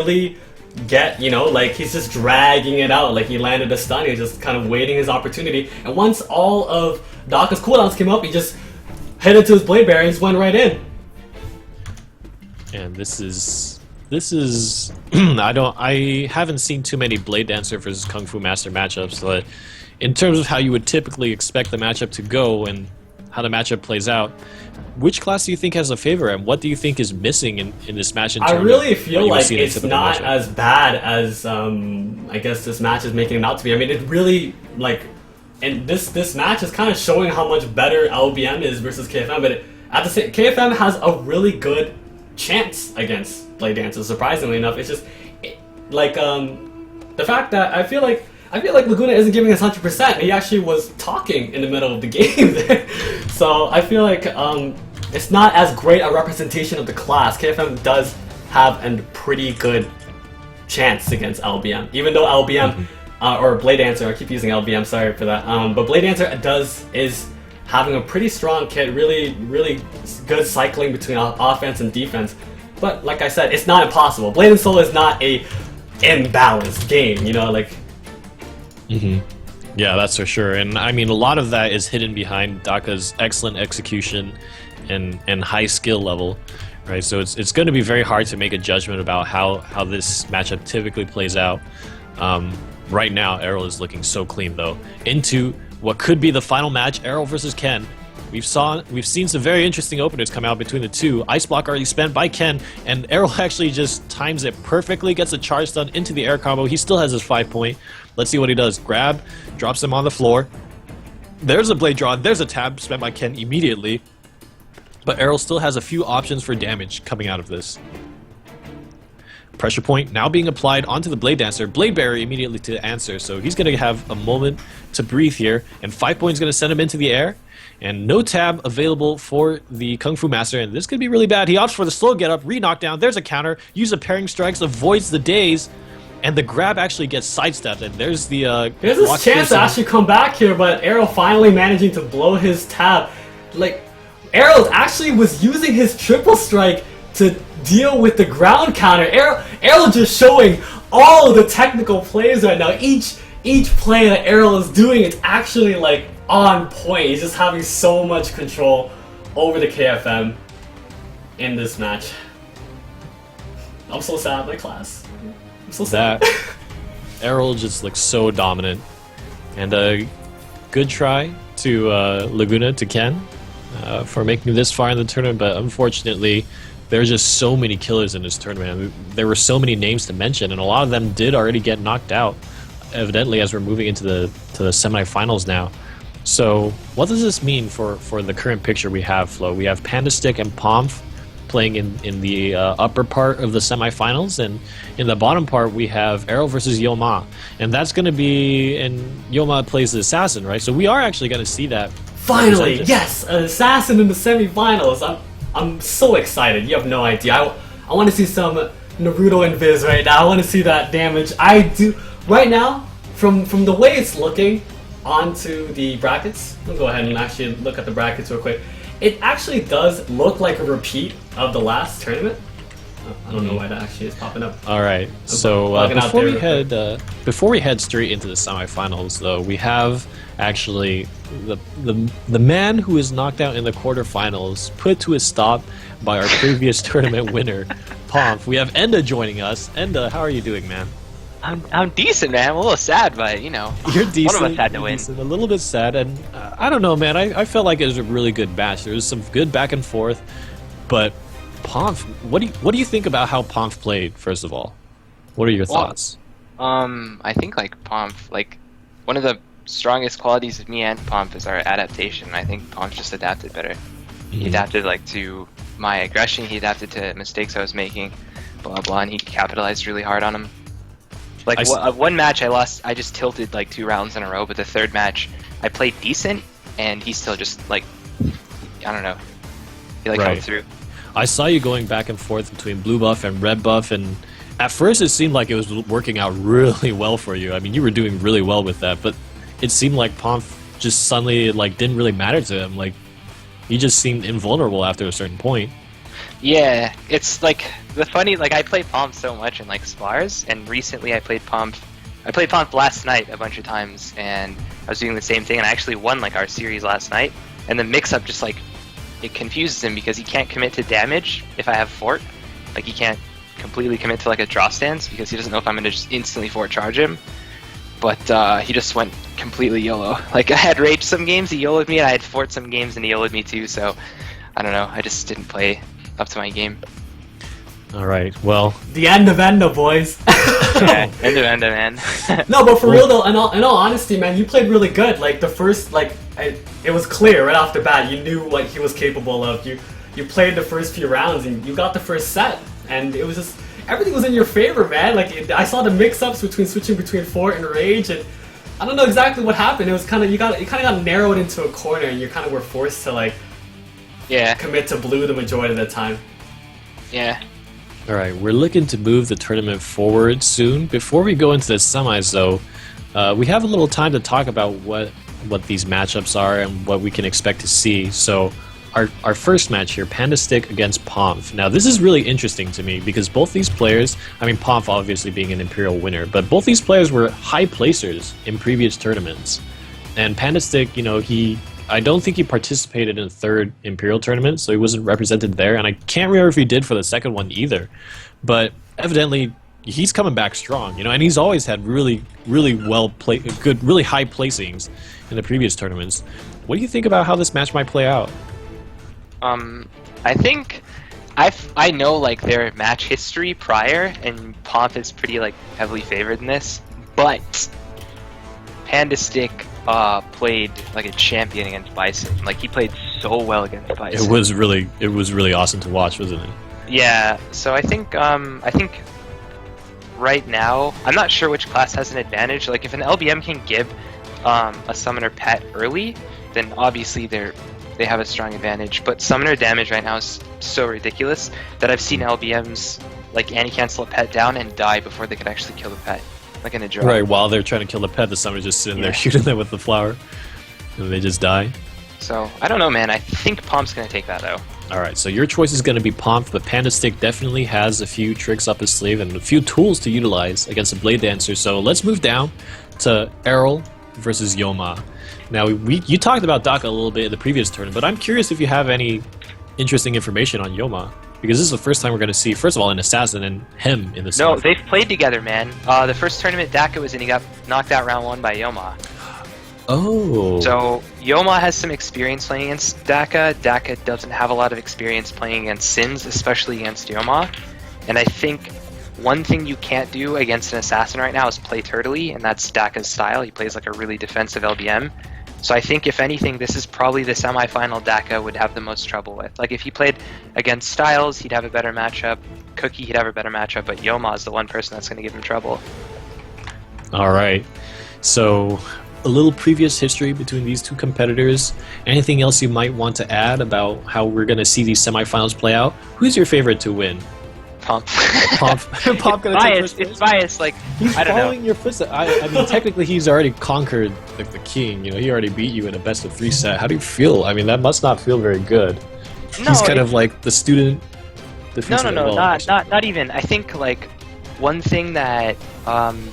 really get, like he's just dragging it out. Like he landed a stun, he's just kind of waiting his opportunity. And once all of Daka's cooldowns came up, he just hit into his blade barrier and just went right in. And this is I haven't seen too many Blade Dancer versus Kung Fu Master matchups, but in terms of how you would typically expect the matchup to go and how the matchup plays out, which class do you think has a favor, and what do you think is missing in this match? I really feel like it's not as bad as I guess this match is making it out to be. I mean, it really, and this match is kind of showing how much better LBM is versus KFM, but at the same, KFM has a really good chance against Blade Dancer. Surprisingly enough, it's just the fact that I feel like Laguna isn't giving us 100%. He actually was talking in the middle of the game there. So I feel like it's not as great a representation of the class. KFM does have a pretty good chance against LBM, even though LBM or Blade Dancer, I keep using LBM, sorry for that. But Blade Dancer is having a pretty strong kit, really good cycling between offense and defense. But like I said, it's not impossible. Blade and Soul is not a imbalanced game, Yeah, that's for sure. And I mean, a lot of that is hidden behind Daka's excellent execution and high skill level, right? So it's going to be very hard to make a judgment about how this matchup typically plays out. Right now, Errol is looking so clean, though. Into what could be the final match, Errol versus Ken. We've seen some very interesting openers come out between the two. Ice Block already spent by Ken, and Errol actually just times it perfectly, gets a charge stun into the air combo. He still has his 5-point. Let's see what he does. Grab, drops him on the floor. There's a blade draw, there's a tab spent by Ken immediately. But Errol still has a few options for damage coming out of this. Pressure point now being applied onto the Blade Dancer. Blade Barrier immediately to answer, so he's going to have a moment to breathe here. And 5-point is going to send him into the air. And no tab available for the Kung Fu Master, and this could be really bad. He opts for the slow get up, re-knockdown, there's a counter, use a pairing strikes, avoids the daze, and the grab actually gets sidestepped, and there's the there's this chance to actually come back here, but Errol finally managing to blow his tab. Errol actually was using his triple strike to deal with the ground counter. Errol just showing all the technical plays right now. Each play that Errol is doing is actually on point. He's just having so much control over the KFM in this match. I'm so sad, my class. I'm so sad. Errol just looks so dominant. And a good try to Laguna, to Ken, for making it this far in the tournament, but unfortunately, there's just so many killers in this tournament. There were so many names to mention, and a lot of them did already get knocked out, evidently, as we're moving into the semifinals now. So what does this mean for the current picture we have, Flo? We have Panda Stick and Pomf playing in the upper part of the semifinals, and in the bottom part we have Errol versus Yoma, and that's going to be, and Yoma plays the assassin, right? So we are actually going to see that. Finally, yes, an assassin in the semifinals. I'm so excited. You have no idea. I want to see some Naruto and Viz right now. I want to see that damage. I do right now. From the way it's looking onto the brackets, we'll go ahead and actually look at the brackets real quick. It actually does look like a repeat of the last tournament. I don't know why that actually is popping up. All right, so before we head straight into the semifinals, though, we have actually the man who is knocked out in the quarterfinals, put to a stop by our previous tournament winner, Pomf. We have Enda joining us. Enda, how are you doing, man? I'm decent, man. I'm a little sad, but you're decent. One of us had to win. Decent, a little bit sad, and I don't know, man. I felt like it was a really good match. There was some good back and forth, but Pomf, what do you think about how Pomf played? First of all, what are your thoughts? I think Pomf, one of the strongest qualities of me and Pomf is our adaptation. I think Pomf just adapted better. He adapted to my aggression. He adapted to mistakes I was making, blah blah, and he capitalized really hard on them. One match I lost, I just tilted 2 rounds in a row, but the third match I played decent, and he still just I don't know, he right. held through. I saw you going back and forth between blue buff and red buff, and at first it seemed like it was working out really well for you. I mean, you were doing really well with that, but it seemed like Pomf just suddenly didn't really matter to him. He just seemed invulnerable after a certain point. Yeah, it's like the funny, like I play Pomp so much in like Spars, and recently I played Pomp last night a bunch of times, and I was doing the same thing, and I actually won like our series last night, and the mix-up just like, it confuses him because he can't commit to damage if I have Fort, like he can't completely commit to like a draw stance because he doesn't know if I'm gonna just instantly Fort charge him, but he just went completely YOLO. Like I had Rage some games, he YOLO'd me, and I had Fort some games, and he YOLO'd me too, so I don't know, I just didn't play up to my game. All right. Well, The end of Endo, boys. Yeah, end of Endo, man. No, but for real though, in all honesty, man, you played really good. Like the first, like it was clear right off the bat. You knew what he was capable of. You played the first few rounds and you got the first set, and it was just everything was in your favor, man. Like I saw the mix-ups between switching between Fort and Rage, and I don't know exactly what happened. It was kind of you kind of got narrowed into a corner, and you kind of were forced to like commit to blue the majority of the time. Yeah. all right. We're looking to move the tournament forward soon. Before we go into the semis, though, we have a little time to talk about what these matchups are and what we can expect to see. So, our first match here, Panda Stick against Pomf. Now, this is really interesting to me because both these players, I mean, Pomf obviously being an Imperial winner, but both these players were high placers in previous tournaments. And Panda Stick, you know, I don't think he participated in the third Imperial tournament, so he wasn't represented there, and I can't remember if he did for the second one either. But evidently, he's coming back strong, you know, and he's always had really really high placings in the previous tournaments. What do you think about how this match might play out? I think I know like their match history prior, and Pomp is pretty like heavily favored in this, but Panda Stick played like a champion against Bison. Like he played so well against Bison. It was really awesome to watch, wasn't it? Yeah. So I think right now I'm not sure which class has an advantage. Like if an LBM can give a summoner pet early, then obviously they have a strong advantage. But summoner damage right now is so ridiculous that I've seen LBMs like anti-cancel a pet down and die before they could actually kill the pet. Like in a draw. Right, while they're trying to kill the pet, the summoner's just sitting there shooting them with the flower, and they just die. So, I don't know, man. I think Pomp's going to take that, though. Alright, so your choice is going to be Pomp, but Panda Stick definitely has a few tricks up his sleeve and a few tools to utilize against a Blade Dancer. So let's move down to Errol versus Yoma. Now, you talked about Daka a little bit in the previous tournament, but I'm curious if you have any interesting information on Yoma. Because this is the first time we're going to see, first of all, an assassin and him in the No, semi. they've played together, man. The first tournament Daka was in, he got knocked out round 1 by Yoma. Oh. So, Yoma has some experience playing against Daka. Daka doesn't have a lot of experience playing against Sins, especially against Yoma. And I think one thing you can't do against an assassin right now is play turtley, and that's Daka's style. He plays like a really defensive LBM. So I think, if anything, this is probably the semifinal Daka would have the most trouble with. Like, if he played against Styles, he'd have a better matchup. Cookie, he'd have a better matchup, but Yoma is the one person that's going to give him trouble. Alright. So, a little previous history between these two competitors. Anything else you might want to add about how we're going to see these semifinals play out? Who's your favorite to win? Pomp. Pomp gonna take first place? It's biased, like, He's I don't know. following your footsteps. I mean, technically, he's already conquered the king. You know, he already beat you in a best-of-3 set. How do you feel? I mean, that must not feel very good. No, He's kind of like the student. Not even. I think like one thing that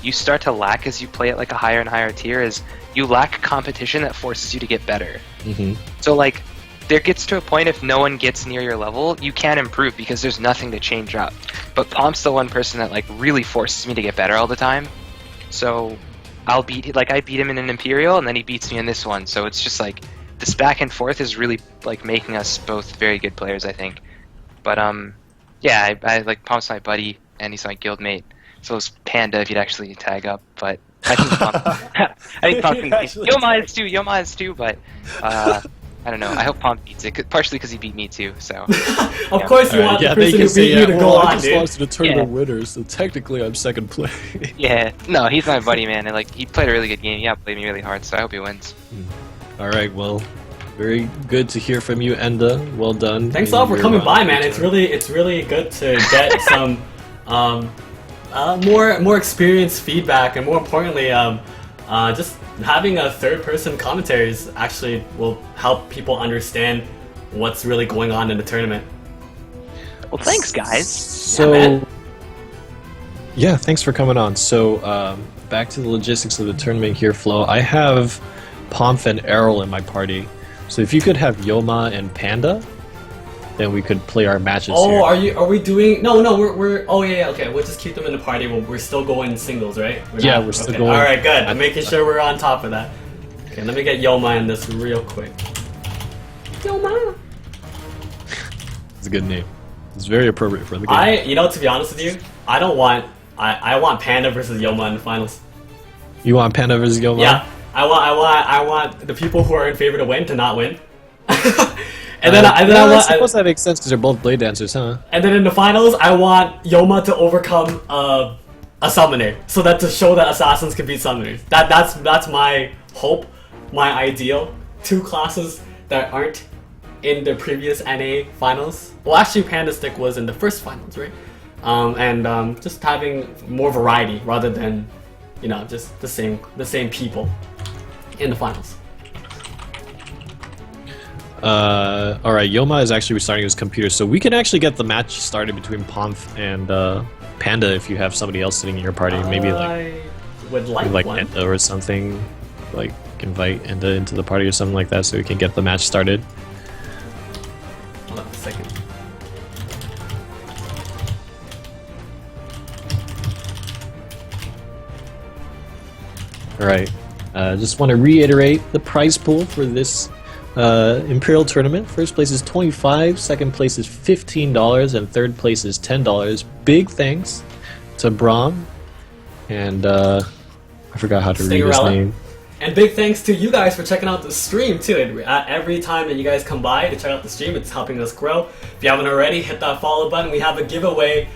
you start to lack as you play at like a higher and higher tier is you lack competition that forces you to get better. Mm-hmm. So like there gets to a point if no one gets near your level, you can't improve because there's nothing to change up. But Pomp's the one person that like really forces me to get better all the time. So I beat him in an Imperial and then he beats me in this one. So it's just like this back and forth is really like making us both very good players, I think. But yeah, I like Pomp's my buddy and he's my guildmate. So is Panda if you'd actually tag up, but I think Pomp can beat Yoma is too, but I don't know. I hope Pomp beats it, partially because he beat me too. So Of course you want the person who beat you to go on, I just dude. lost to the tournament winners, so technically I'm second place. Yeah, no, he's my buddy, man, and like he played a really good game. He outplayed me really hard, so I hope he wins. All right, well, very good to hear from you, Enda. Well done. Thanks all for coming by, man. It's really good to get some more experienced feedback, and more importantly, just having a third-person commentaries actually will help people understand what's really going on in the tournament. Well, thanks, guys. So, man. yeah, thanks for coming on. So, back to the logistics of the tournament here, Flo. I have Pomf and Errol in my party. So if you could have Yoma and Panda, then we could play our matches here. Are we doing? No, we're. Oh yeah, okay. We'll just keep them in the party. We're still going singles, right? We're still going. All right, good. I'm making sure we're on top of that. Okay, let me get Yoma in this real quick. Yoma. It's a good name. It's very appropriate for the game. To be honest with you, I want Panda versus Yoma in the finals. You want Panda versus Yoma? Yeah, I want the people who are in favor to win to not win. I suppose that makes sense because they're both blade dancers, huh? And then in the finals, I want Yoma to overcome a summoner, so that to show that assassins can beat summoners. That's my hope, my ideal. Two classes that aren't in the previous NA finals. Well, actually, Panda Stick was in the first finals, right? Just having more variety rather than, just the same people in the finals. Alright, Yoma is actually restarting his computer, so we can actually get the match started between Pomf and Panda if you have somebody else sitting in your party. Maybe I would like one. Enda or something. Like, invite Enda into the party or something like that so we can get the match started. Hold on a second. Alright, just want to reiterate the prize pool for this Imperial tournament. First place is $25, second place is $15, and third place is $10. Big thanks to Braum, and I forgot how to read his name. And big thanks to you guys for checking out the stream too. Every time that you guys come by to check out the stream, it's helping us grow. If you haven't already, hit that follow button. We have a giveaway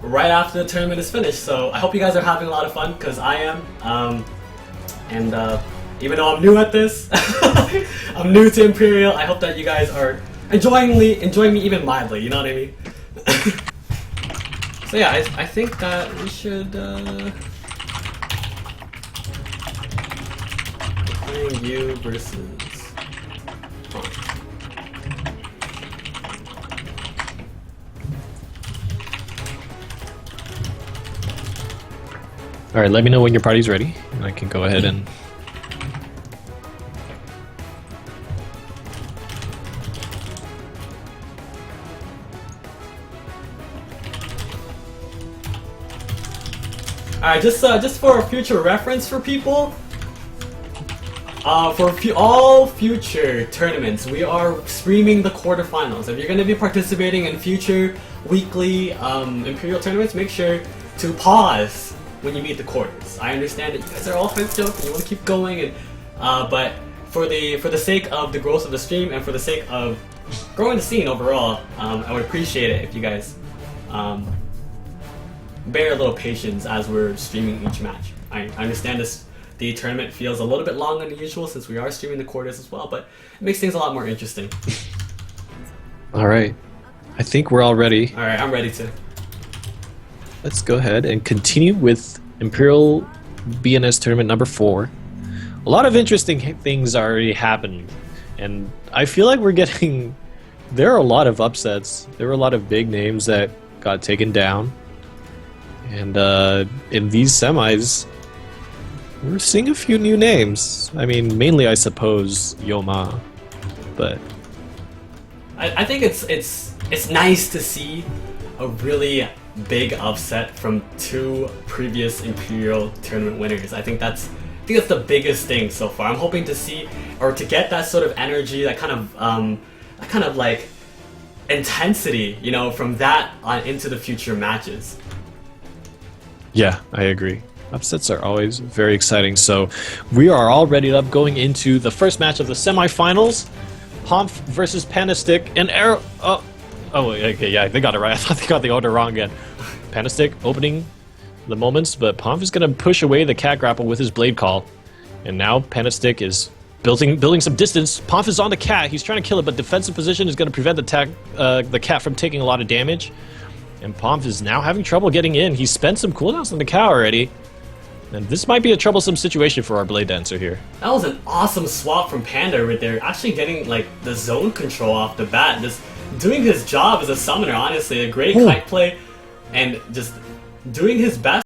right after the tournament is finished, so I hope you guys are having a lot of fun, because I am. Even though I'm new at this, I'm new to Imperial, I hope that you guys are enjoying me even mildly, you know what I mean? So yeah, I think that we should, playing you versus... Alright, let me know when your party's ready, and I can go ahead and... Alright, just for future reference for people, all future tournaments, we are streaming the quarterfinals. If you're going to be participating in future weekly Imperial tournaments, make sure to pause when you meet the quarters. I understand that you guys are all fans joke and you want to keep going, and but for the sake of the growth of the stream and for the sake of growing the scene overall, I would appreciate it if you guys bear a little patience as we're streaming each match. I understand the tournament feels a little bit longer than usual since we are streaming the quarters as well, but it makes things a lot more interesting. Alright, I think we're all ready. Alright, I'm ready to. Let's go ahead and continue with Imperial BNS Tournament number 4. A lot of interesting things already happened, and I feel like we're getting... There are a lot of upsets. There were a lot of big names that got taken down. And in these semis, we're seeing a few new names. I mean, mainly I suppose Yoma, but... I think it's nice to see a really big upset from two previous Imperial tournament winners. I think that's the biggest thing so far. I'm hoping to see, or to get that sort of energy, that kind of like intensity, from that on into the future matches. Yeah, I agree. Upsets are always very exciting. So we are all ready up going into the first match of the semifinals. Pomf versus Panda Stick and Arrow. Oh, okay, yeah, they got it right. I thought they got the order wrong again. Panda Stick opening the moments, but Pomf is going to push away the cat grapple with his blade call. And now Panda Stick is building some distance. Pomf is on the cat. He's trying to kill it, but defensive position is going to prevent the cat from taking a lot of damage. And Pomf is now having trouble getting in. He's spent some cooldowns on the cow already. And this might be a troublesome situation for our Blade Dancer here. That was an awesome swap from Panda right there. Actually getting like the zone control off the bat. This doing his job as a summoner, honestly. A great Ooh. kite play, and just doing his best